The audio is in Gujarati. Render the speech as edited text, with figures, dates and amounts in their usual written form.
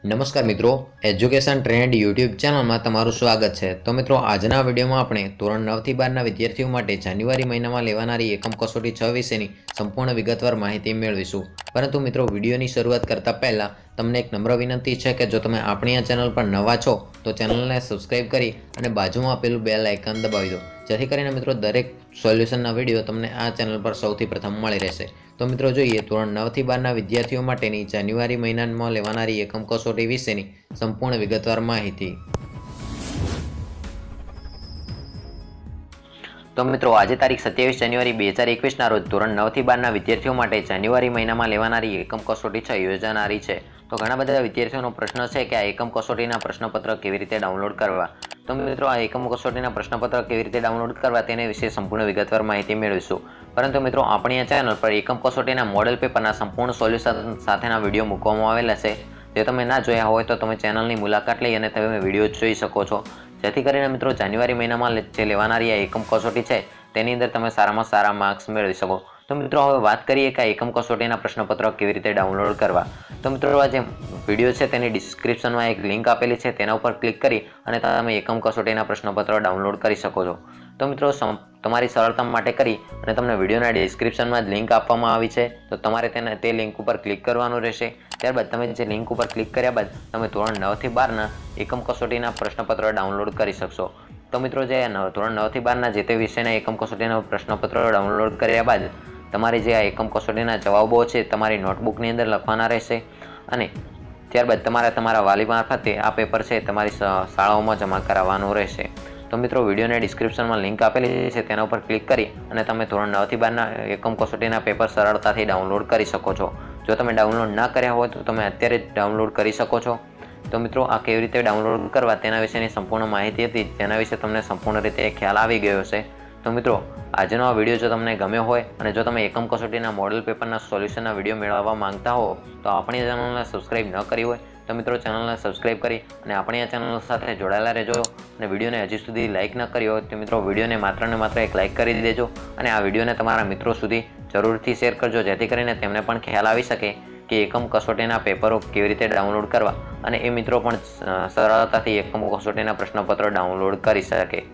નમસ્કાર મિત્રો, એજ્યુકેશન ટ્રેન્ડ યુટ્યુબ ચેનલમાં તમારું સ્વાગત છે। તો મિત્રો, આજના વિડીયોમાં આપણે ધોરણ 9 થી 12ના વિદ્યાર્થીઓ માટે જાન્યુઆરી મહિનામાં લેવાનારી એકમ કસોટી 6 વિશેની સંપૂર્ણ વિગતવાર માહિતી મેળવીશું। પરંતુ મિત્રો, વિડીયોની શરૂઆત કરતા પહેલા તમને એક નમ્ર વિનંતી છે કે જો તમે આપણી આ ચેનલ પર નવા છો તો ચેનલને સબસ્ક્રાઇબ કરી અને બાજુમાં આપેલું બેલ આઇકન દબાવી દો, જેથી કરીને મિત્રો દરેક સોલ્યુશનના વિડીયો તમને આ ચેનલ પર સૌથી પ્રથમ મળી રહેશે। તો મિત્રો, જોઈએ ધોરણ 9 થી 12ના વિદ્યાર્થીઓ માટેની જાન્યુઆરી મહિનામાં લેવાનારી એકમ કસોટી વિશેની સંપૂર્ણ વિગતવાર માહિતી। તો મિત્રો, આજે તારીખ 27 જાન્યુઆરી 2021ના રોજ ધોરણ 9 થી 12ના વિદ્યાર્થીઓ માટે જાન્યુઆરી મહિનામાં લેવાનારી એકમ કસોટી 6 યોજાનારી છે। તો ઘણા બધા વિદ્યાર્થીઓનો પ્રશ્ન છે કે આ એકમ કસોટીના પ્રશ્નપત્ર કેવી રીતે ડાઉનલોડ કરવા। તો મિત્રો, આ એકમ કસોટીના પ્રશ્નપત્ર કેવી રીતે ડાઉનલોડ કરવા તેને વિશે સંપૂર્ણ વિગતવાર માહિતી મેળવીશું। પરંતુ મિત્રો, આપણી આ ચેનલ પર એકમ કસોટીના મોડેલ પેપરના સંપૂર્ણ સોલ્યુશન સાથેના વિડીયો મૂકવામાં આવેલા છે। જો તમે ના જોયા હોય તો તમે ચેનલની મુલાકાત લઈ અને તમે વિડીયો જોઈ શકો છો, જેથી કરીને મિત્રો જાન્યુઆરી મહિનામાં જે લેવાનારી આ એકમ કસોટી છે તેની અંદર તમે સારામાં સારા માર્ક્સ મેળવી શકો। તો મિત્રો, હવે વાત કરીએ કે આ એકમ કસોટીના પ્રશ્નપત્ર કેવી રીતે ડાઉનલોડ કરવા। તો મિત્રો, આ જે વિડીયો છે તેની ડિસ્ક્રિપ્શનમાં એક લિંક આપેલી છે, તેના ઉપર ક્લિક કરી અને તમે એકમ કસોટીના પ્રશ્નપત્ર ડાઉનલોડ કરી શકો છો। તો મિત્રો, તમારી સરળતા માટે કરી અને તમને વિડીયોના ડિસ્ક્રિપ્શનમાં જ લિંક આપવામાં આવી છે, તો તમારે તે લિંક ઉપર ક્લિક કરવાનું રહેશે। ત્યારબાદ તમે જે લિંક ઉપર ક્લિક કર્યા બાદ તમે ધોરણ 9 થી 12ના એકમ કસોટીના પ્રશ્નપત્ર ડાઉનલોડ કરી શકશો। તો મિત્રો, જે ધોરણ 9 થી 12ના જે તે વિષયના એકમ કસોટીના પ્રશ્નપત્ર ડાઉનલોડ કર્યા બાદ તમારી જે આ એકમ કસોટીના જવાબો છે તમારી નોટબુકની અંદર લખવાના રહેશે અને ત્યારબાદ તમારે તમારા વાલી મારફતે આ પેપર છે તમારી શાળાઓમાં જમા કરાવવાનું રહેશે। તો મિત્રો, વિડીયોના ડિસ્ક્રિપ્શનમાં લિંક આપેલી છે, તેના ઉપર ક્લિક કરી અને તમે ધોરણ 9 થી 12ના એકમ કસોટીના પેપર સરળતાથી ડાઉનલોડ કરી શકો છો। જો તમે ડાઉનલોડ ના કર્યા હોય તો તમે અત્યારે જ ડાઉનલોડ કરી શકો છો। તો મિત્રો, આ કેવી રીતે ડાઉનલોડ કરવા તેના વિશેની સંપૂર્ણ માહિતી હતી, તેના વિશે તમને સંપૂર્ણ રીતે ખ્યાલ આવી ગયો હશે। તો મિત્રો, આજનો આ વિડીયો જો તમને ગમ્યો હોય અને જો તમે એકમ કસોટીના મોડેલ પેપરના સોલ્યુશનના વિડીયો મેળવવા માંગતા હો તો આપણી ચેનલને સબસ્ક્રાઇબ ન કરી હોય તો મિત્રો ચેનલને સબસ્ક્રાઇબ કરી અને આપણી આ ચેનલ સાથે જોડાયેલા રહેજો। અને વિડીયોને હજી સુધી લાઇક ન કરી હોય તો મિત્રો વિડીયોને માત્ર ને માત્ર એક લાઇક કરી દેજો અને આ વિડીયોને તમારા મિત્રો સુધી જરૂરથી શેર કરજો, જેથી કરીને તેમને પણ ખ્યાલ આવી શકે કે એકમ કસોટીના પેપરો કેવી રીતે ડાઉનલોડ કરવા અને એ મિત્રો પણ સરળતાથી એકમ કસોટીના પ્રશ્નપત્રો ડાઉનલોડ કરી શકે।